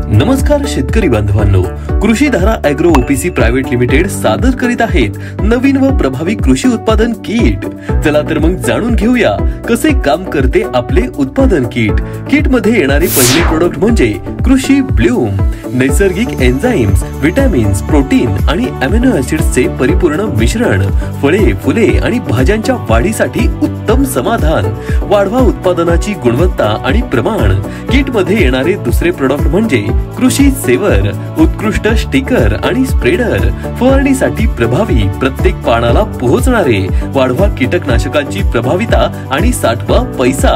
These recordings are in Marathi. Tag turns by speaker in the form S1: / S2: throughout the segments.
S1: नमस्कार शेतकरी बांधवांनो, कृषी धारा ॲग्रो ओपीसी प्रायव्हेट लिमिटेड सादर करीत आहेत नवीन व प्रभावी कृषी उत्पादन किट। चला तर मग जाणून घेऊया कसे काम करते आपले उत्पादन किट। किट मध्ये येणारे पहिले प्रोडक्ट म्हणजे कृषी ब्लूम, नैसर्गिक एन्झाइम्स, विटॅमिन्स, प्रोटीन आणि अमिनो ऍसिड्सचे परिपूर्ण मिश्रण, फळे, फुले आणि भाज्यांच्या वाढीसाठी उत्तम समाधान, वाढवा उत्पादनाची गुणवत्ता आणि प्रमाण। किट मध्ये येणारे दुसरे प्रोडक्ट म्हणजे कृषी सेवर, उत्कृष्ट स्टिकर आणि स्प्रेडर, फवारणीसाठी प्रभावी, प्रत्येक पानाला पोहोचणारे, वाढवा कीटकनाशकांची प्रभाविता आणि साठवा पैसा।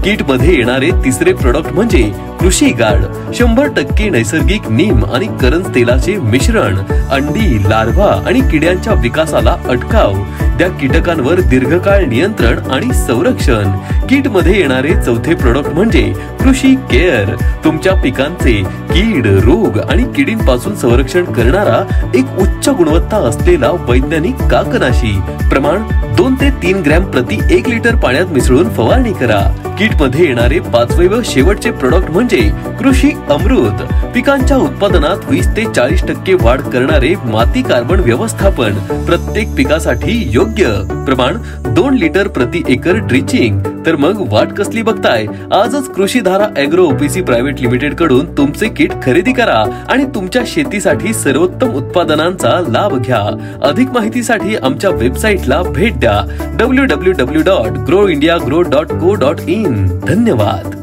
S1: किट मध्ये येणारे तिसरे प्रोडक्ट म्हणजे कृषी गार्ड, 100% नैसर्गिक नीम आणि करंज तेलाचे मिश्रण, अंडी, लार्वा आणि किड्यांच्या विकासाला अटकाव, त्या कीटकांवर दीर्घकाळ नियंत्रण आणि संरक्षण। किट मध्ये येणारे चौथे प्रोडक्ट म्हणजे कृषी केअर, तुमच्या पिकांचे कीड, रोग आणि किडींपासून संरक्षण करणारा एक उच्च गुणवत्ता असलेला वैज्ञानिक काकनाशी। प्रमाण 2 ते 3 ग्रॅम प्रति 1 लिटर पाण्यात मिसळून फवारणी करा। किट मध्ये येणारे पाचवे व शेवटचे प्रोडक्ट म्हणजे कृषी अमृत, पिकांच्या उत्पादनात 20 ते 40% वाढ करणारे माती कार्बन व्यवस्थापन, प्रत्येक पिकासाठी योग्य। प्रमाण 2 लिटर प्रति एकर ड्रिचिंग। तर मग वाट कसली बघताय, आजच कृषी धारा ॲग्रो ओपीसी प्रायव्हेट लिमिटेड कडून तुमचे किट खरेदी करा आणि तुमच्या शेतीसाठी सर्वोत्तम उत्पादनांचा लाभ घ्या। अधिक माहितीसाठी आमच्या वेबसाईटला भेट द्या www.growindiagrow.co.in। धन्यवाद।